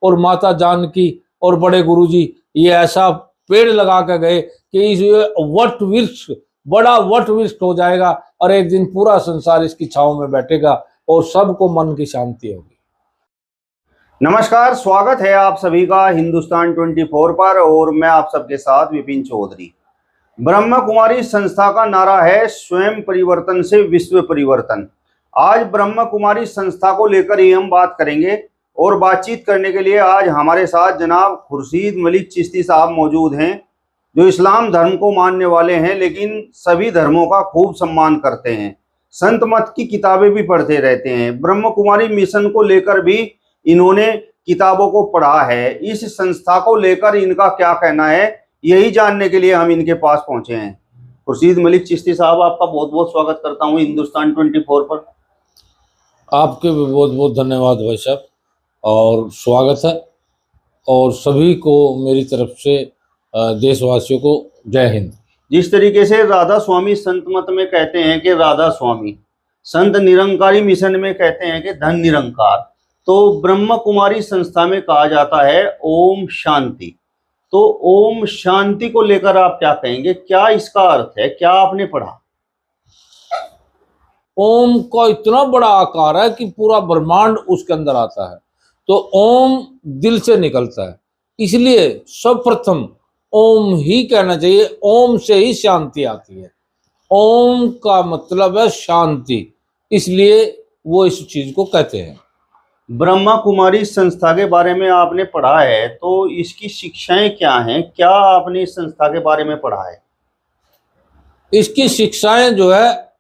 और माता जानकी और बड़े गुरुजी ये ऐसा पेड़ लगा कर गए कि इस वट वृक्ष बड़ा वट वृक्ष हो जाएगा और एक दिन पूरा संसार इसकी छांव में बैठेगा और सबको मन की शांति होगी। नमस्कार, स्वागत है आप सभी का हिंदुस्तान 24 पर और मैं आप सबके साथ विपिन चौधरी। ब्रह्म कुमारी संस्था का नारा है स्वयं परिवर्तन से विश्व परिवर्तन। आज ब्रह्म कुमारी संस्था को लेकर ही हम बात करेंगे और बातचीत करने के लिए आज हमारे साथ जनाब खुर्शीद मलिक चिश्ती साहब मौजूद हैं, जो इस्लाम धर्म को मानने वाले हैं लेकिन सभी धर्मों का खूब सम्मान करते हैं। संत मत की किताबें भी पढ़ते रहते हैं। ब्रह्म कुमारी मिशन को लेकर भी इन्होंने किताबों को पढ़ा है। इस संस्था को लेकर इनका क्या कहना है, यही जानने के लिए हम इनके पास पहुंचे हैं। खुर्शीद मलिक चिश्ती साहब, आपका बहुत बहुत स्वागत करता हूं हिंदुस्तान 24 पर। आपके भी बहुत बहुत धन्यवाद भाई साहब और स्वागत है, और सभी को मेरी तरफ से देशवासियों को जय हिंद। जिस तरीके से राधा स्वामी संत मत में कहते हैं कि राधा स्वामी, संत निरंकारी मिशन में कहते हैं कि धन निरंकार, तो ब्रह्म कुमारी संस्था में कहा जाता है ओम शांति। तो ओम शांति को लेकर आप क्या कहेंगे, क्या इसका अर्थ है, क्या आपने पढ़ा? ओम का इतना बड़ा आकार है कि पूरा ब्रह्मांड उसके अंदर आता है। तो ओम दिल से निकलता है, इसलिए सर्वप्रथम ओम ही कहना चाहिए। ओम से ही शांति आती है। ओम का मतलब है शांति, इसलिए वो इस चीज को कहते हैं। ब्रह्मा कुमारी संस्था के बारे में आपने पढ़ा है, तो इसकी शिक्षाएं क्या हैं, क्या आपने इस संस्था के बारे में पढ़ा है? इसकी शिक्षाएं जो है,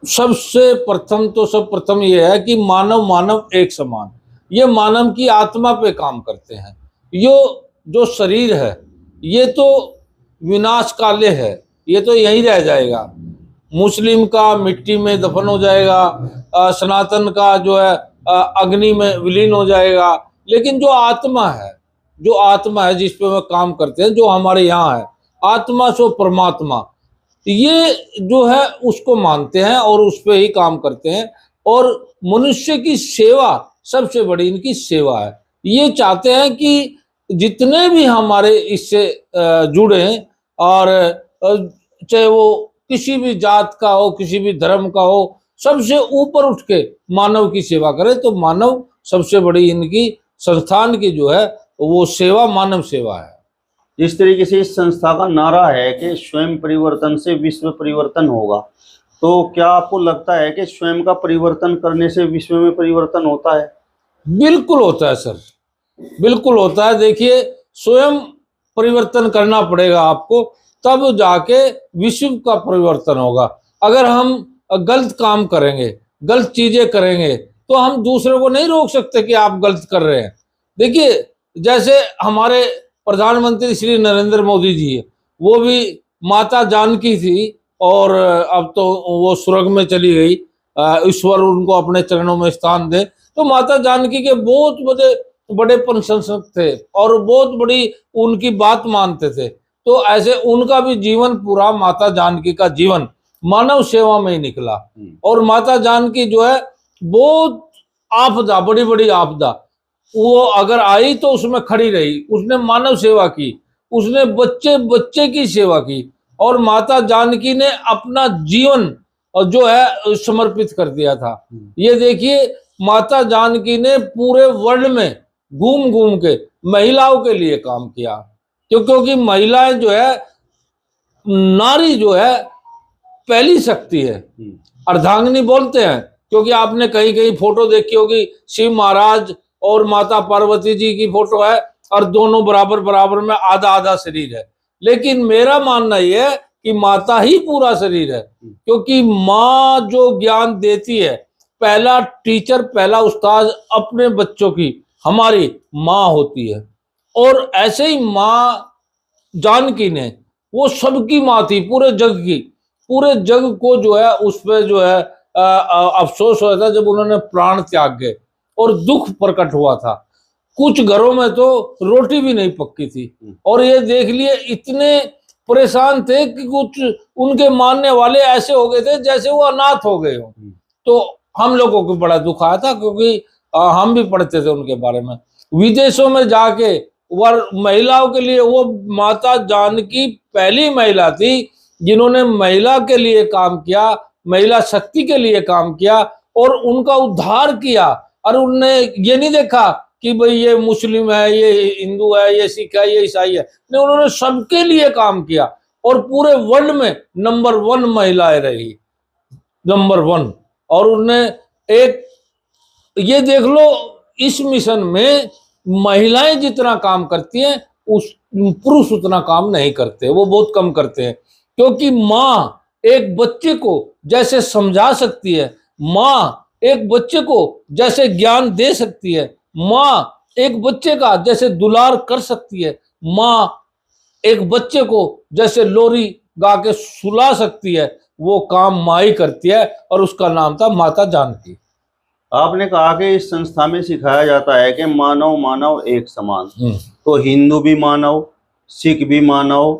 सबसे प्रथम ये है कि मानव मानव एक समान। ये मानव की आत्मा पे काम करते हैं। ये जो शरीर है ये तो विनाश काले है, ये तो यहीं रह जाएगा। मुस्लिम का मिट्टी में दफन हो जाएगा, सनातन का जो है अग्नि में विलीन हो जाएगा, लेकिन जो आत्मा है जिस पे वे काम करते हैं, जो हमारे यहाँ है, आत्मा सो परमात्मा, ये जो है उसको मानते हैं और उस पे ही काम करते हैं। और मनुष्य की सेवा सबसे बड़ी इनकी सेवा है। ये चाहते हैं कि जितने भी हमारे इससे जुड़े हैं, और चाहे वो किसी भी जात का हो, किसी भी धर्म का हो, सबसे ऊपर उठ के मानव की सेवा करे। तो मानव सबसे बड़ी इनकी संस्थान की जो है वो सेवा मानव सेवा है। जिस तरीके से इस संस्था का नारा है कि स्वयं परिवर्तन से विश्व परिवर्तन होगा, तो क्या आपको लगता है कि स्वयं का परिवर्तन करने से विश्व में परिवर्तन होता है? बिल्कुल होता है सर, बिल्कुल होता है। देखिए, स्वयं परिवर्तन करना पड़ेगा आपको, तब जाके विश्व का परिवर्तन होगा। अगर हम गलत काम करेंगे, गलत चीजें करेंगे, तो हम दूसरे को नहीं रोक सकते कि आप गलत कर रहे हैं। देखिए, जैसे हमारे प्रधानमंत्री श्री नरेंद्र मोदी जी है, वो भी माता जानकी थी और अब तो वो स्वर्ग में चली गई, ईश्वर उनको अपने चरणों में स्थान दे। तो माता जानकी के बहुत बड़े प्रशंसक थे और बहुत बड़ी उनकी बात मानते थे। तो ऐसे उनका भी जीवन पूरा, माता जानकी का जीवन मानव सेवा में ही निकला। और माता जानकी जो है, बहुत आपदा, बड़ी बड़ी आपदा वो अगर आई तो उसमें खड़ी रही, उसने मानव सेवा की, उसने बच्चे की सेवा की, और माता जानकी ने अपना जीवन जो है समर्पित कर दिया था। ये देखिए, माता जानकी ने पूरे वर्ल्ड में घूम घूम के महिलाओं के लिए काम किया, क्योंकि महिलाएं जो है, नारी जो है पहली शक्ति है, अर्धांगिनी बोलते हैं। क्योंकि आपने कहीं कहीं फोटो देखी होगी, शिव महाराज और माता पार्वती जी की फोटो है, और दोनों बराबर बराबर में आधा आधा शरीर है। लेकिन मेरा मानना यह है कि माता ही पूरा शरीर है, क्योंकि माँ जो ज्ञान देती है, पहला टीचर, पहला उस्ताद अपने बच्चों की हमारी माँ होती है। और ऐसे ही माँ जानकी ने, वो सबकी माँ थी, पूरे जग की, पूरे जग को जो है उस पर जो है अफसोस हुआ था जब उन्होंने प्राण त्याग गए और दुख प्रकट हुआ था। कुछ घरों में तो रोटी भी नहीं पक्की थी, और ये देख लिए इतने परेशान थे कि कुछ उनके मानने वाले ऐसे हो गए थे जैसे वो अनाथ हो गए हो। तो हम लोगों को बड़ा दुख आया था, क्योंकि हम भी पढ़ते थे उनके बारे में। विदेशों में जाके महिलाओं के लिए वो माता जानकी पहली महिला थी जिन्होंने महिला के लिए काम किया, महिला शक्ति के लिए काम किया और उनका उद्धार किया। और उन्होंने ये नहीं देखा कि भाई ये मुस्लिम है, ये हिंदू है, ये सिख है, ये ईसाई है, नहीं, उन्होंने सबके लिए काम किया और पूरे वर्ल्ड में नंबर 1 महिलाएं रही, नंबर 1। और उन्होंने एक ये देख लो, इस मिशन में महिलाएं जितना काम करती हैं उस पुरुष उतना काम नहीं करते, वो बहुत कम करते हैं। क्योंकि माँ एक बच्चे को जैसे समझा सकती है, माँ एक बच्चे को जैसे ज्ञान दे सकती है, माँ एक बच्चे का जैसे दुलार कर सकती है, माँ एक बच्चे को जैसे लोरी गा के सुला सकती है, वो काम माँ ही करती है। और उसका नाम था माता जानकी। आपने कहा कि इस संस्था में सिखाया जाता है कि मानव मानव एक समान, तो हिंदू भी मानव, सिख भी मानव,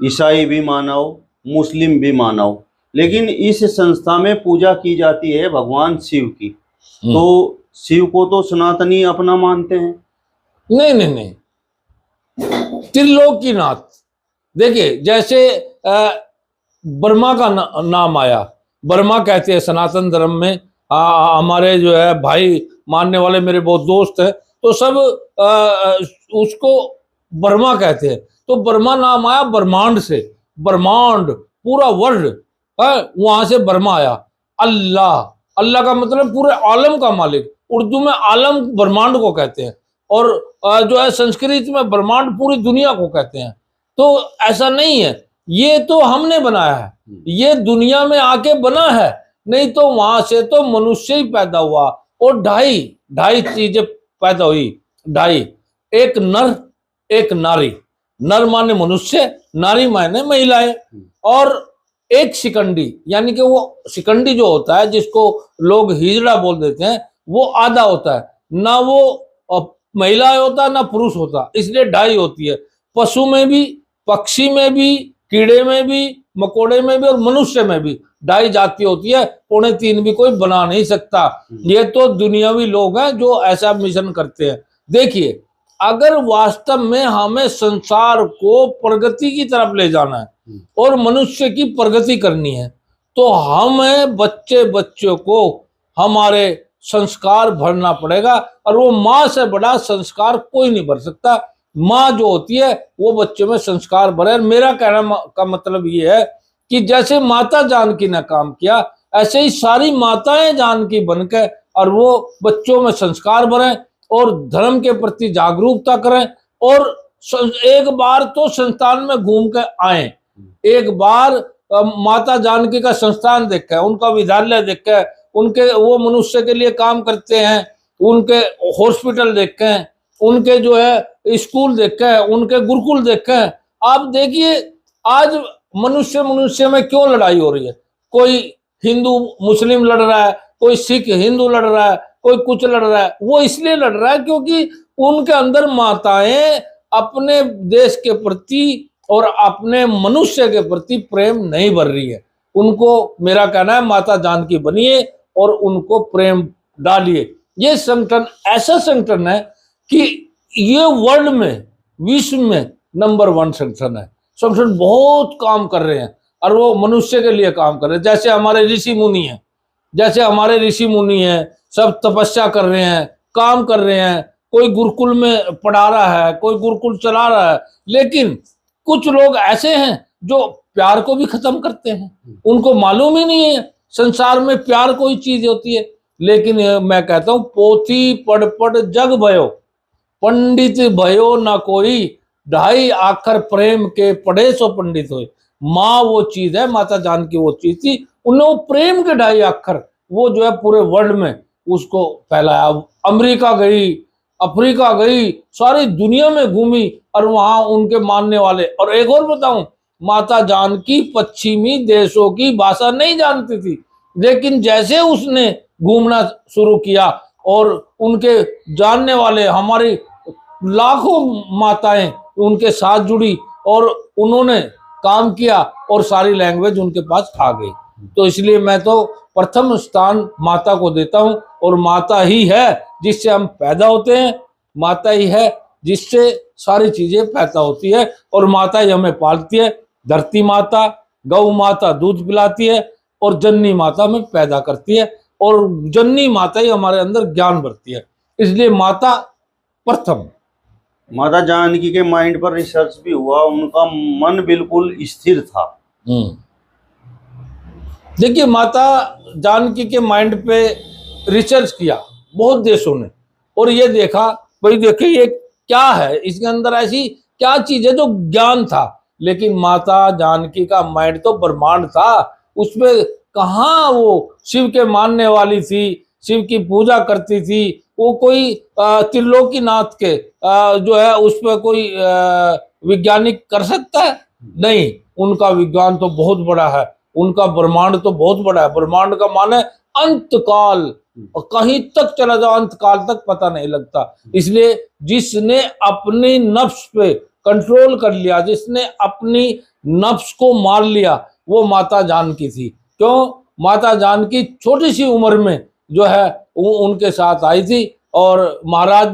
ईसाई भी मानव, मुस्लिम भी मानव, लेकिन इस संस्था में पूजा की जाती है भगवान शिव की, तो शिव को तो सनातनी अपना मानते हैं। नहीं नहीं नहीं, त्रिलोकीनाथ। देखिए, जैसे ब्रह्मा का नाम आया, ब्रह्मा कहते हैं सनातन धर्म में। हमारे जो है भाई मानने वाले मेरे बहुत दोस्त हैं, तो सब उसको ब्रह्मा कहते हैं। तो ब्रह्मा नाम आया ब्रह्मांड से, ब्रह्मांड पूरा वर्ल्ड है, वहां से ब्रह्मा आया। अल्लाह, अल्लाह का मतलब पूरे आलम का मालिक, उर्दू में आलम ब्रह्मांड को कहते हैं, और जो है संस्कृत में ब्रह्मांड पूरी दुनिया को कहते हैं। तो ऐसा नहीं है, ये तो हमने बनाया है, ये दुनिया में आके बना है, नहीं तो वहां से तो मनुष्य ही पैदा हुआ और ढाई चीजें पैदा हुई, ढाई, एक नर एक नारी। नर माने मनुष्य, नारी माने महिलाएं, और एक शिकंडी, यानी कि वो शिकंडी जो होता है जिसको लोग हिजड़ा बोल देते हैं, वो आधा होता है, ना वो महिला होता ना पुरुष होता, इसलिए ढाई होती है। पशु में भी, पक्षी में भी, कीड़े में भी, मकोड़े में भी और मनुष्य में भी ढाई जाति होती है, 3.25 भी कोई बना नहीं सकता। ये तो दुनियावी लोग हैं जो ऐसा मिशन करते हैं। देखिए, अगर वास्तव में हमें संसार को प्रगति की तरफ ले जाना है और मनुष्य की प्रगति करनी है, तो हमें बच्चों को हमारे संस्कार भरना पड़ेगा, और वो माँ से बड़ा संस्कार कोई नहीं भर सकता। माँ जो होती है वो बच्चों में संस्कार भरे। मेरा कहना का मतलब ये है कि जैसे माता जानकी ने काम किया, ऐसे ही सारी माताएं जानकी बनकर और वो बच्चों में संस्कार भरें और धर्म के प्रति जागरूकता करें, और एक बार तो संस्थान में घूम कर आए, एक बार माता जानकी का संस्थान देखें, उनका विद्यालय देखें, उनके वो मनुष्य के लिए काम करते हैं, उनके हॉस्पिटल देखें, उनके जो है स्कूल देखें, उनके गुरुकुल देखें। आप देखिए, आज मनुष्य में क्यों लड़ाई हो रही है? कोई हिंदू मुस्लिम लड़ रहा है, कोई सिख हिंदू लड़ रहा है, कोई कुछ लड़ रहा है। वो इसलिए लड़ रहा है क्योंकि उनके अंदर माताएं अपने देश के प्रति और अपने मनुष्य के प्रति प्रेम नहीं भर रही है। उनको, मेरा कहना है, माता जानकी बनिए और उनको प्रेम डालिए। ये संगठन ऐसा संगठन है कि ये वर्ल्ड में, विश्व में नंबर 1 संगठन है। संगठन बहुत काम कर रहे हैं और वो मनुष्य के लिए काम कर रहे हैं। जैसे हमारे ऋषि मुनि हैं, सब तपस्या कर रहे हैं, काम कर रहे हैं। कोई गुरुकुल में पढ़ा रहा है, कोई गुरुकुल चला रहा है, लेकिन कुछ लोग ऐसे हैं जो प्यार को भी खत्म करते हैं। उनको मालूम ही नहीं है संसार में प्यार कोई चीज होती है। लेकिन मैं कहता हूं, पोथी पढ़ पढ़ जग भयो, पंडित भयो ना कोई, 2.5 अक्षर प्रेम के पढ़े सो पंडित होए। माँ वो चीज है, माता जानकी वो चीज थी, उन्होंने प्रेम के 2.5 अक्षर वो जो है पूरे वर्ल्ड में उसको फैलाया। अमेरिका गई, अफ्रीका गई, सारी दुनिया में घूमी और वहां उनके मानने वाले। और एक और बताऊं, माता जानकी पश्चिमी देशों की भाषा नहीं जानती थी, लेकिन जैसे उसने घूमना शुरू किया और उनके जानने वाले हमारी लाखों माताएं उनके साथ जुड़ी और उन्होंने काम किया और सारी लैंग्वेज उनके पास आ गई। तो इसलिए मैं तो प्रथम स्थान माता को देता हूं और माता ही है जिससे हम पैदा होते हैं, माता ही है जिससे सारी चीजें पैदा होती है, और माता ही हमें पालती है। धरती माता, गौ माता दूध पिलाती है, और जननी माता हमें पैदा करती है, और जननी माता ही हमारे अंदर ज्ञान भरती है। इसलिए माता प्रथम। माता जानकी के माइंड पर रिसर्च भी हुआ, उनका मन बिल्कुल स्थिर था। देखिए, माता जानकी के माइंड पे रिसर्च किया बहुत देशों ने, और ये देखा भाई देखिए ये क्या है, इसके अंदर ऐसी क्या चीज है जो ज्ञान था। लेकिन माता जानकी का माइंड तो ब्रह्मांड था, उसमें कहाँ वो शिव के मानने वाली थी, शिव की पूजा करती थी। वो कोई त्रिलोकीनाथ के जो है उस पर कोई वैज्ञानिक कर सकता है? नहीं, उनका विज्ञान तो बहुत बड़ा है, उनका ब्रह्मांड तो बहुत बड़ा है। ब्रह्मांड का मान है अंत काल, और कहीं तक चला जाओ अंत काल तक पता नहीं लगता। इसलिए जिसने अपनी नफ्स पे कंट्रोल कर लिया, जिसने अपनी नफ्स को मार लिया, वो माता जानकी थी। क्यों? माता जानकी छोटी सी उम्र में जो है वो उनके साथ आई थी, और महाराज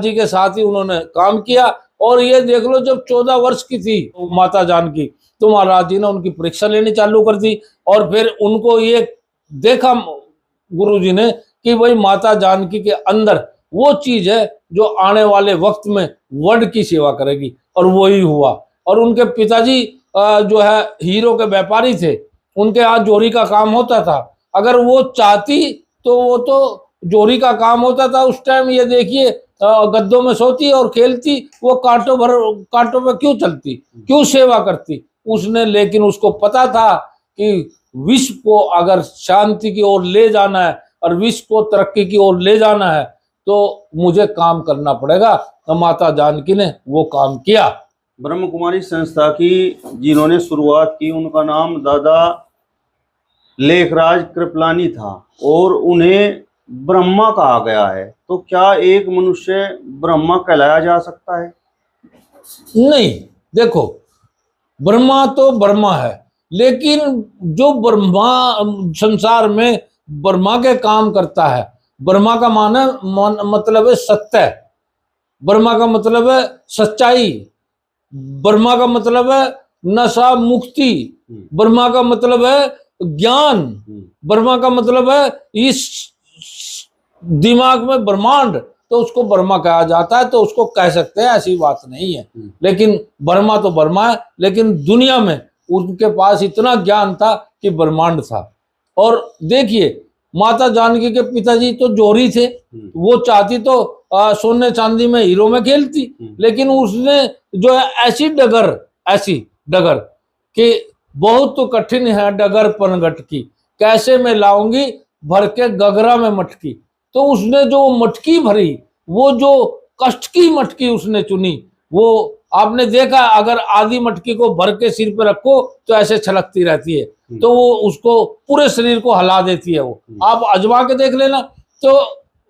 जी के साथ ही उन्होंने काम किया। और ये देख लो, जब 14 वर्ष की थी माता जानकी, तो महाराज जी ने उनकी परीक्षा लेनी चालू कर दी। और फिर उनको ये देखा गुरुजी ने कि भाई माता जानकी के अंदर वो चीज है जो आने वाले वक्त में वर्ल्ड की सेवा करेगी, और वो ही हुआ। और उनके पिताजी जो है हीरो के व्यापारी थे, उनके यहाँ जोरी का काम होता था। अगर वो चाहती तो वो तो जोरी का काम होता था उस टाइम। ये देखिए, गद्दों में सोती और खेलती, वो कांटों पे क्यों चलती, क्यों सेवा करती उसने। लेकिन उसको पता था कि विश्व को अगर शांति की ओर ले जाना है और विश्व को तरक्की की ओर ले जाना है, तो मुझे काम करना पड़ेगा। तो माता जानकी ने वो काम किया। ब्रह्म कुमारी संस्था की जिन्होंने शुरुआत की, उनका नाम दादा लेखराज कृपलानी था, और उन्हें ब्रह्मा कहा गया है। तो क्या एक मनुष्य ब्रह्मा कहलाया जा सकता है? नहीं, देखो, ब्रह्मा तो ब्रह्मा है, लेकिन जो ब्रह्मा संसार में ब्रह्मा के काम करता है, ब्रह्मा का मतलब है सत्य, ब्रह्मा का मतलब है सच्चाई, ब्रह्मा का मतलब है नशा मुक्ति, ब्रह्मा का मतलब है ज्ञान, ब्रह्मा का मतलब है इस दिमाग में ब्रह्मांड, तो उसको ब्रह्मा कहा जाता है। तो उसको कह सकते हैं, ऐसी बात नहीं है। लेकिन ब्रह्मा तो ब्रह्मा है, लेकिन दुनिया में उनके पास इतना ज्ञान था कि ब्रह्मांड था। और देखिए, माता जानकी के पिताजी तो जोहरी थे, वो चाहती तो सोने चांदी में हीरो में खेलती, लेकिन उसने जो है ऐसी डगर कि बहुत तो कठिन है डगर पनघट की, कैसे मैं लाऊंगी भर के गगरा में मटकी। तो उसने जो मटकी भरी, वो जो कष्ट की मटकी उसने चुनी, वो आपने देखा, अगर आधी मटकी को भर के सिर पे रखो तो ऐसे छलकती रहती है, तो वो उसको पूरे शरीर को हिला देती है। वो आप आजमा के देख लेना। तो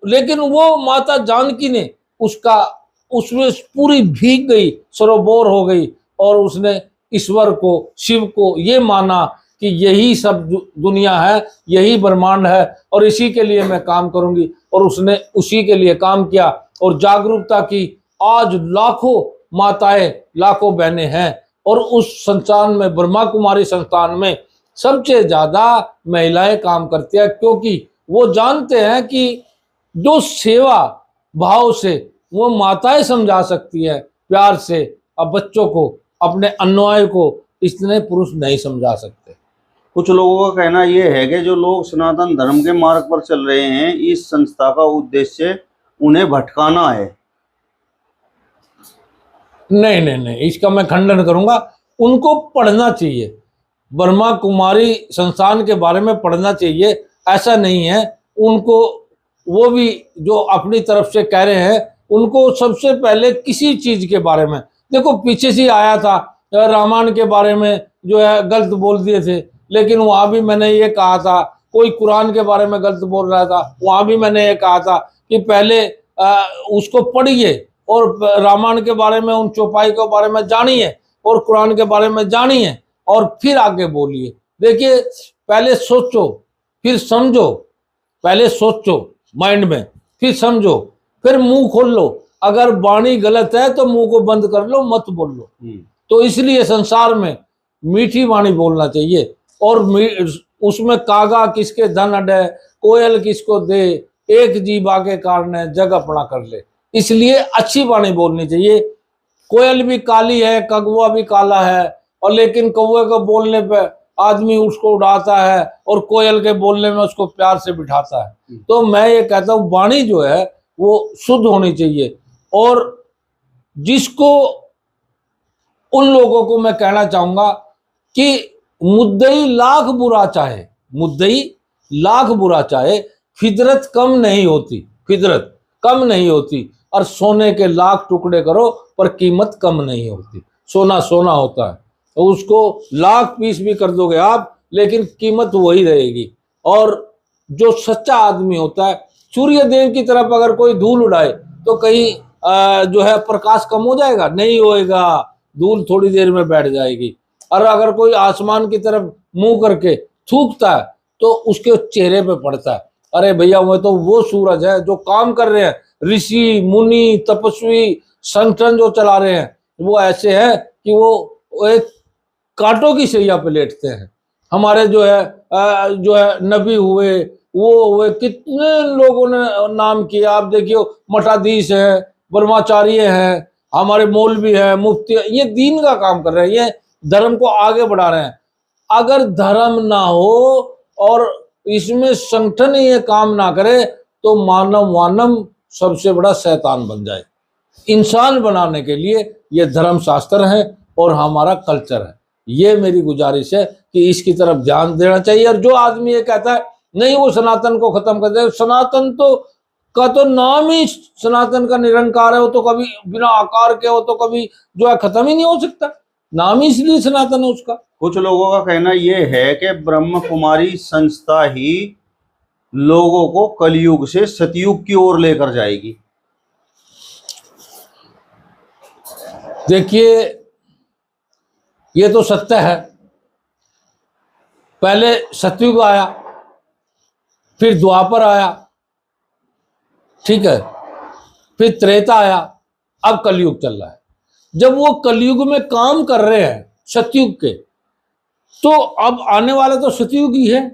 लेकिन वो माता जानकी ने उसमें पूरी भीग गई, सरोबोर हो गई, और उसने ईश्वर को, शिव को ये माना कि यही सब दुनिया है, यही ब्रह्मांड है, और इसी के लिए मैं काम करूंगी। और उसने उसी के लिए काम किया, और जागरूकता की। आज लाखों माताएं, लाखों बहनें हैं, और उस संस्थान में, ब्रह्मा कुमारी संस्थान में सबसे ज्यादा महिलाएं काम करती है, क्योंकि वो जानते हैं कि जो सेवा भाव से वो माताएं समझा सकती है प्यार से, अब बच्चों को, अपने अन्वय को, इतने पुरुष नहीं समझा सकते। कुछ लोगों का कहना यह है कि जो लोग सनातन धर्म के मार्ग पर चल रहे हैं, इस संस्था का उद्देश्य उन्हें भटकाना है। नहीं, इसका मैं खंडन करूंगा। उनको पढ़ना चाहिए, ब्रह्मा कुमारी संस्थान के बारे में पढ़ना चाहिए। ऐसा नहीं है, उनको वो भी जो अपनी तरफ से कह रहे हैं, उनको सबसे पहले किसी चीज के बारे में, देखो पीछे से आया था रामायण के बारे में जो है गलत बोल दिए थे, लेकिन वहां भी मैंने ये कहा था। कोई कुरान के बारे में गलत बोल रहा था, वहां भी मैंने ये कहा था कि पहले उसको पढ़िए, और रामायण के बारे में, उन चौपाई के बारे में जानिए, और कुरान के बारे में जानिए, और फिर आगे बोलिए। देखिए, पहले सोचो फिर समझो, पहले सोचो माइंड में, फिर समझो, फिर मुंह खोल लो। अगर वाणी गलत है तो मुंह को बंद कर लो, मत बोल लो। तो इसलिए संसार में मीठी वाणी बोलना चाहिए। और उसमें कागा किसके धन अडे, कोयल किसको दे, एक जीवा के कारण जग अपना कर ले। इसलिए अच्छी वाणी बोलनी चाहिए। कोयल भी काली है, कौवा भी काला है, और लेकिन कौवे को बोलने पे आदमी उसको उड़ाता है और कोयल के बोलने में उसको प्यार से बिठाता है। तो मैं ये कहता हूँ वाणी जो है वो शुद्ध होनी चाहिए। और जिसको, उन लोगों को मैं कहना चाहूंगा कि मुद्दई लाख बुरा चाहे, मुद्दई लाख बुरा चाहे, फितरत कम नहीं होती, फितरत कम नहीं होती। और सोने के लाख टुकड़े करो पर कीमत कम नहीं होती। सोना सोना होता है, तो उसको लाख पीस भी कर दोगे आप, लेकिन कीमत वही रहेगी। और जो सच्चा आदमी होता है, सूर्य देव की तरफ अगर कोई धूल उड़ाए तो कहीं जो है प्रकाश कम हो जाएगा? नहीं होएगा, धूल थोड़ी देर में बैठ जाएगी। और अगर कोई आसमान की तरफ मुंह करके थूकता है तो उसके चेहरे पे पड़ता है, अरे भैया वो सूरज है जो काम कर रहे हैं। ऋषि मुनि तपस्वी संगठन जो चला रहे हैं वो ऐसे है कि वो एक कांटों की सैया पे लेटते हैं। हमारे जो है नबी हुए, वो हुए, कितने लोगों ने नाम किया। आप देखियो, मठाधीश है, ब्रह्मचार्य हैं, हमारे मौलवी है, मुफ्ती है, ये दीन का काम कर रहे हैं, ये धर्म को आगे बढ़ा रहे हैं। अगर धर्म ना हो और इसमें संगठन ये काम ना करे तो मानव सबसे बड़ा शैतान बन जाए। इंसान बनाने के लिए ये धर्म शास्त्र है और हमारा कल्चर है। ये मेरी गुजारिश है कि इसकी तरफ ध्यान देना चाहिए। और जो आदमी ये कहता है नहीं वो सनातन को खत्म कर दे, सनातन का तो नाम ही सनातन का निरंकार है, वो तो कभी बिना आकार के, वो तो कभी जो है खत्म ही नहीं हो सकता, नाम ही इसलिए सनातन है उसका। कुछ लोगों का कहना यह है कि ब्रह्म कुमारी संस्था ही लोगों को कलयुग से सतयुग की ओर लेकर जाएगी। देखिए, ये तो सत्य है। पहले सतयुग आया, फिर द्वापर आया, ठीक है, फिर त्रेता आया, अब कलयुग चल रहा है। जब वो कलयुग में काम कर रहे हैं सतयुग के, तो अब आने वाला तो सतयुग ही है।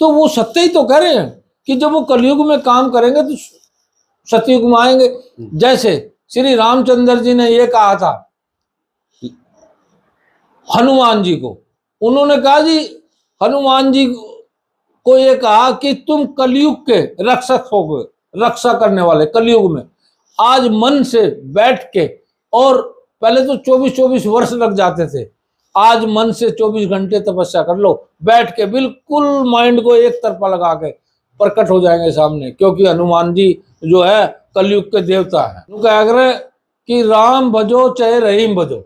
तो वो सत्य ही तो कह रहे हैं कि जब वो कलयुग में काम करेंगे तो सतयुग में आएंगे। जैसे श्री रामचंद्र जी ने ये कहा था हनुमान जी को, उन्होंने कहा जी, हनुमान जी को ये कहा कि तुम कलयुग के रक्षक हो, रक्षा करने वाले कलयुग में। आज मन से बैठ के, और पहले तो 24-24 वर्ष लग जाते थे, आज मन से 24 घंटे तपस्या कर लो, बैठ के बिल्कुल माइंड को एक तरफा लगा के प्रकट हो जाएंगे सामने। क्योंकि हनुमान जी जो है कलयुग के देवता है। उनका आग्रह कि राम भजो चाहे रहीम भजो,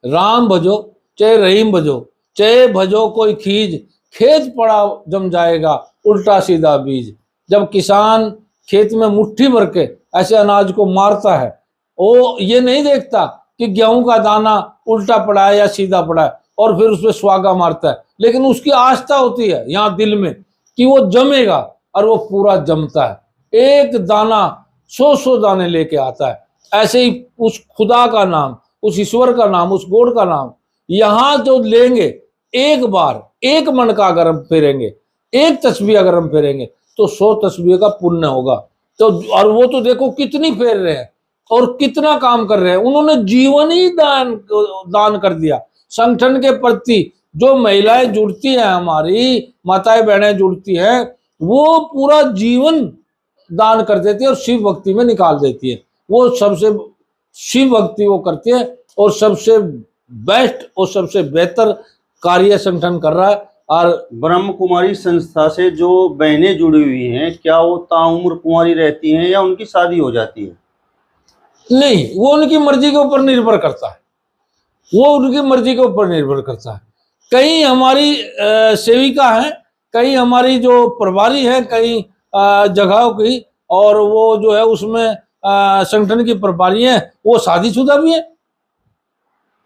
राम भजो चाहे रहीम भजो, चाहे भजो कोई खीज, खेत पड़ा जम जाएगा उल्टा सीधा बीज। जब किसान खेत में मुट्ठी भर के ऐसे अनाज को मारता है, वो ये नहीं देखता कि गेहूं का दाना उल्टा पड़ा है या सीधा पड़ा है, और फिर उसमें सुहागा मारता है, लेकिन उसकी आस्था होती है यहाँ दिल में कि वो जमेगा, और वो पूरा जमता है। एक दाना 100 दाने लेके आता है। ऐसे ही उस खुदा का नाम, उस ईश्वर का नाम, उस गॉड का नाम यहाँ जो लेंगे, एक बार एक मन का अगर हम फेरेंगे, एक तस्बीह अगर हम फेरेंगे तो 100 तस्बीह का पुण्य होगा। तो और वो तो देखो कितनी फेर रहे हैं और कितना काम कर रहे हैं। उन्होंने जीवन ही दान कर दिया संगठन के प्रति। जो महिलाएं जुड़ती हैं, हमारी माताएं बहनें जुड़ती हैं, वो पूरा जीवन दान कर देती है और शिव भक्ति में निकाल देती है। वो सबसे शिव भक्ति वो करती है और सबसे बेस्ट और सबसे बेहतर कार्य संगठन कर रहा है। और ब्रह्म कुमारी संस्था से जो बहनें जुड़ी हुई हैं, क्या वो ताउम्र कुंवारी रहती हैं या उनकी शादी हो जाती है? नहीं, वो उनकी मर्जी के ऊपर निर्भर करता है, वो उनकी मर्जी के ऊपर निर्भर करता है। कई हमारी सेविका हैं, कई हमारी जो प्रभारी है, कई जगहों की, और वो जो है उसमें संगठन की प्रभारी हैं, वो शादीशुदा भी है।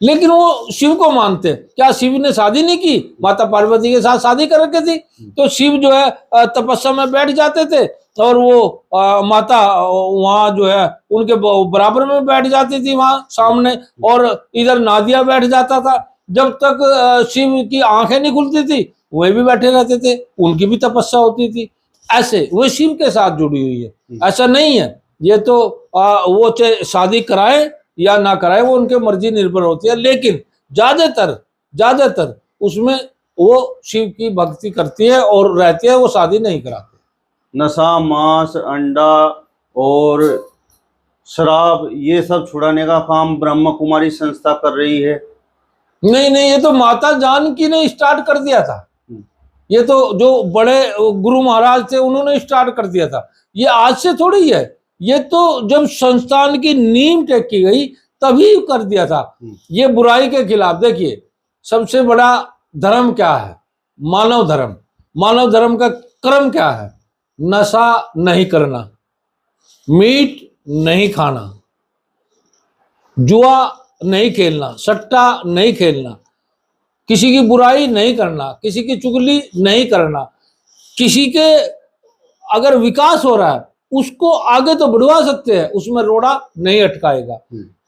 लेकिन वो शिव को मानते हैं। क्या शिव ने शादी नहीं की? माता पार्वती के साथ शादी कर रखी थी। तो शिव जो है तपस्या में बैठ जाते थे और वो माता वहां जो है उनके बराबर में बैठ जाती थी वहां सामने, और इधर नादिया बैठ जाता था। जब तक शिव की आंखें नहीं खुलती थी वे भी बैठे रहते थे, उनकी भी तपस्या होती थी। ऐसे वो शिव के साथ जुड़ी हुई है, ऐसा नहीं है। ये तो वो चाहे शादी कराए या ना कराए वो उनके मर्जी निर्भर होती है, लेकिन ज्यादातर उसमें वो शिव की भक्ति करती है और रहती है, वो शादी नहीं कराते। नशा, मांस, अंडा और शराब ये सब छुड़ाने का काम ब्रह्म कुमारी संस्था कर रही है। नहीं, ये तो माता जानकी ने स्टार्ट कर दिया था। ये तो जो बड़े गुरु महाराज थे उन्होंने स्टार्ट कर दिया था। ये आज से थोड़ी है, ये तो जब संस्थान की नींव टेकी गई तभी कर दिया था। ये बुराई के खिलाफ। देखिए, सबसे बड़ा धर्म क्या है? मानव धर्म। मानव धर्म का क्रम क्या है? नशा नहीं करना, मीट नहीं खाना, जुआ नहीं खेलना, सट्टा नहीं खेलना, किसी की बुराई नहीं करना, किसी की चुगली नहीं करना, किसी के अगर विकास हो रहा है उसको आगे तो बढ़वा सकते हैं, उसमें रोड़ा नहीं अटकाएगा,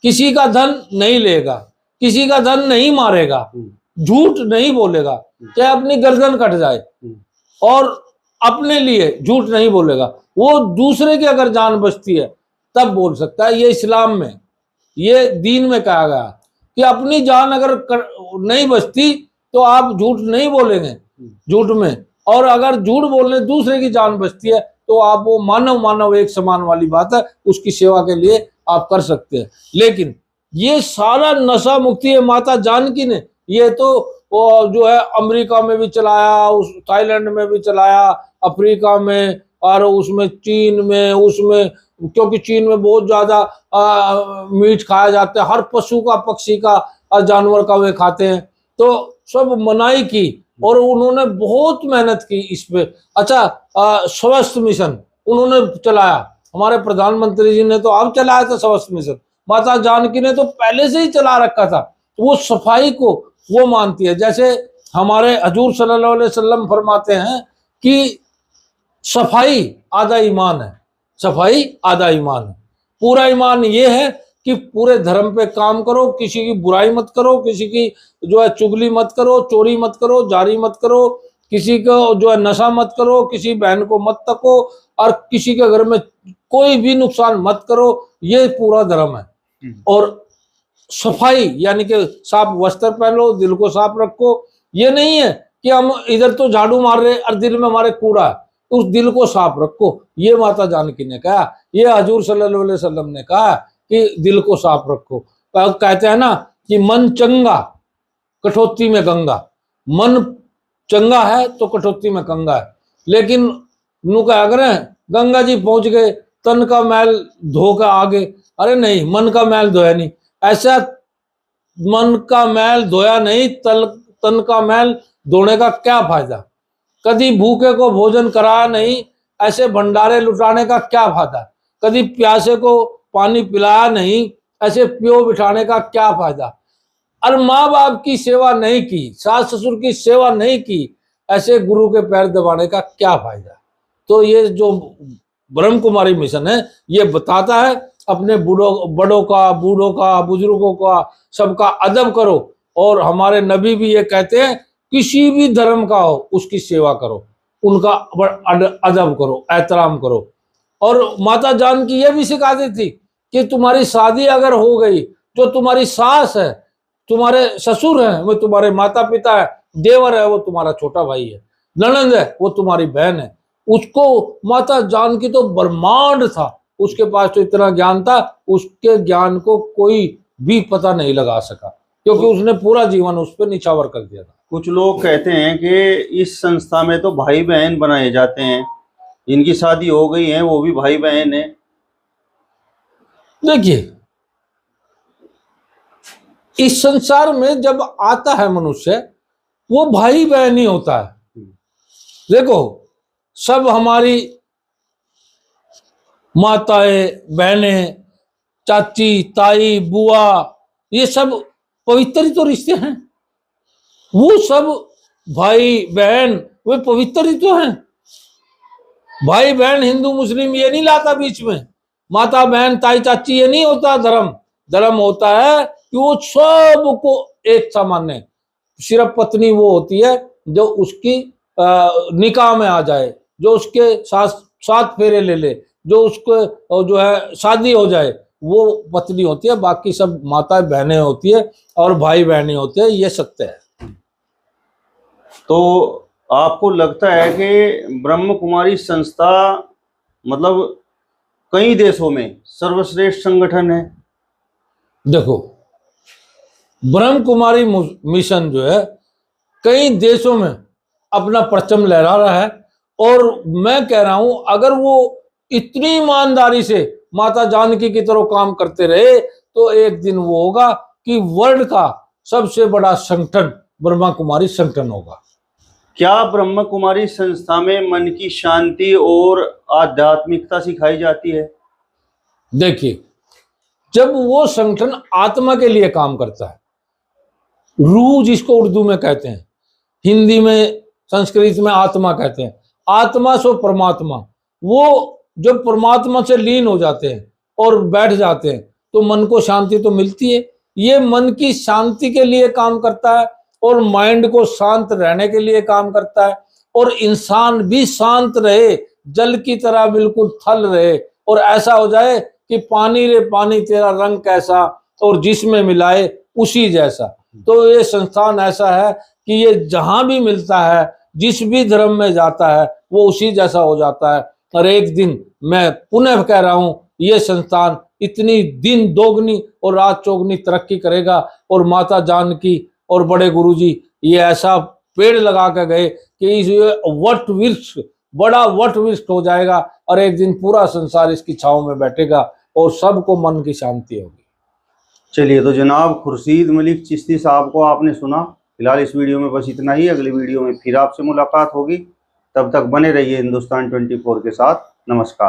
किसी का धन नहीं लेगा, किसी का धन नहीं मारेगा, झूठ नहीं बोलेगा, चाहे अपनी गर्दन कट जाए, और अपने लिए झूठ नहीं बोलेगा। वो दूसरे की अगर जान बचती है तब बोल सकता है। ये इस्लाम में, ये दीन में कहा गया कि अपनी जान अगर नहीं बचती तो आप झूठ नहीं बोलेंगे झूठ में, और अगर झूठ बोलने दूसरे की जान बचती है तो आप वो मानव एक समान वाली बात है, उसकी सेवा के लिए आप कर सकते हैं। लेकिन ये सारा नशा मुक्ति है माता जानकी ने। ये तो जो है अमेरिका में भी चलाया, उस थाईलैंड में भी चलाया, अफ्रीका में, और उसमें चीन में, उसमें क्योंकि चीन में बहुत ज्यादा मीट खाया जाता है, हर पशु का, पक्षी का, जानवर का वे खाते हैं। तो सब मनाही की और उन्होंने बहुत मेहनत की इस पे। अच्छा, स्वस्थ मिशन उन्होंने चलाया, हमारे प्रधानमंत्री जी ने तो अब चलाया था स्वस्थ मिशन, माता जानकी ने तो पहले से ही चला रखा था। वो सफाई को वो मानती है। जैसे हमारे हजूर सल्लल्लाहु अलैहि वसल्लम फरमाते हैं कि सफाई आधा ईमान है, सफाई आधा ईमान है। पूरा ईमान ये है कि पूरे धर्म पे काम करो, किसी की बुराई मत करो, किसी की जो है चुगली मत करो, चोरी मत करो, जारी मत करो, किसी को जो है नशा मत करो, किसी बहन को मत तको, और किसी के घर में कोई भी नुकसान मत करो। ये पूरा धर्म है। और सफाई यानी कि साफ वस्त्र पहनो, दिल को साफ रखो। ये नहीं है कि हम इधर तो झाड़ू मार रहे और दिल में हमारे कूड़ा है, उस दिल को साफ रखो। ये माता जानकी ने कहा, ये हजूर सल्लल्लाहु अलैहि वसल्लम ने कहा कि दिल को साफ रखो। कहते हैं ना कि मन चंगा कठौती में गंगा। मन चंगा है तो कठौती में गंगा है। लेकिन नु क्या करें, गंगा जी पहुंच गए, तन का मैल धो कर आगे। अरे नहीं, मन का मैल धोया नहीं। ऐसा मन का मैल धोया नहीं, तन का मैल धोने का क्या फायदा? कभी भूखे को भोजन कराया नहीं, ऐसे भंडारे लुटाने का क्या फायदा? कभी प्यासे को पानी पिलाया नहीं, ऐसे प्यो बिठाने का क्या फायदा? और माँ बाप की सेवा नहीं की, सास ससुर की सेवा नहीं की, ऐसे गुरु के पैर दबाने का क्या फायदा? तो ये जो ब्रह्म कुमारी मिशन है ये बताता है अपने बड़ों का, बूढ़ों का, बुजुर्गों का, सबका अदब करो। और हमारे नबी भी ये कहते हैं किसी भी धर्म का हो उसकी सेवा करो, उनका अदब करो, एहतराम करो। और माता जानकी ये भी सिखाती थी कि तुम्हारी शादी अगर हो गई, जो तुम्हारी सास है, तुम्हारे ससुर हैं, वो तुम्हारे माता पिता है, देवर है वो तुम्हारा छोटा भाई है, ननंद है वो तुम्हारी बहन है। उसको माता जानकी तो ब्रह्मांड था, उसके पास तो इतना ज्ञान था, उसके ज्ञान को कोई भी पता नहीं लगा सका, क्योंकि उसने पूरा जीवन उस पर निछावर कर दिया था। कुछ लोग कहते हैं कि इस संस्था में तो भाई बहन बनाए जाते हैं, इनकी शादी हो गई है वो भी भाई बहन है। देखिए, इस संसार में जब आता है मनुष्य वो भाई बहन ही होता है। देखो, सब हमारी माताएं, बहनें, चाची, ताई, बुआ, ये सब पवित्र ही तो रिश्ते हैं। वो सब भाई बहन वे पवित्र ही तो हैं। भाई बहन हिंदू मुस्लिम ये नहीं लाता बीच में, माता बहन ताई चाची ये नहीं होता धर्म। धर्म होता है कि वो सबको एक सामान्य, सिर्फ पत्नी वो होती है जो उसकी निकाह में आ जाए, जो उसके साथ फेरे ले ले, जो उसको जो है शादी हो जाए, वो पत्नी होती है। बाकी सब माता बहनें होती है और भाई बहनें होते हैं। ये सत्य है। तो आपको लगता है कि ब्रह्म कुमारी संस्था मतलब कई देशों में सर्वश्रेष्ठ संगठन है? देखो, ब्रह्म कुमारी मिशन जो है कई देशों में अपना परचम लहरा रहा है। और मैं कह रहा हूं, अगर वो इतनी ईमानदारी से माता जानकी की तरह काम करते रहे तो एक दिन वो होगा कि वर्ल्ड का सबसे बड़ा संगठन ब्रह्मा कुमारी संगठन होगा। क्या ब्रह्म कुमारी संस्था में मन की शांति और आध्यात्मिकता सिखाई जाती है? देखिए, जब वो संगठन आत्मा के लिए काम करता है, रूह जिसको उर्दू में कहते हैं, हिंदी में संस्कृत में आत्मा कहते हैं, आत्मा सो परमात्मा, वो जब परमात्मा से लीन हो जाते हैं और बैठ जाते हैं तो मन को शांति तो मिलती है। ये मन की शांति के लिए काम करता है और माइंड को शांत रहने के लिए काम करता है। और इंसान भी शांत रहे, जल की तरह बिल्कुल थल रहे और ऐसा हो जाए कि पानी रे पानी तेरा रंग कैसा और जिसमें मिलाए उसी जैसा। तो ये संस्थान ऐसा है कि ये जहां भी मिलता है, जिस भी धर्म में जाता है, वो उसी जैसा हो जाता है। और एक दिन मैं पुनः कह रहा हूं, ये संस्थान इतनी दिन दोगुनी और रात चौगुनी तरक्की करेगा। और माता जानकी और बड़े गुरुजी ये ऐसा पेड़ लगा के गए कि इस वट वृक्ष, बड़ा वट वृक्ष हो जाएगा और एक दिन पूरा संसार इसकी छांव में बैठेगा और सबको मन की शांति होगी। चलिए, तो जनाब खुर्शीद मलिक चिश्ती साहब को आपने सुना। फिलहाल इस वीडियो में बस इतना ही। अगली वीडियो में फिर आपसे मुलाकात होगी। तब तक बने रहिए हिंदुस्तान 24 के साथ। नमस्कार।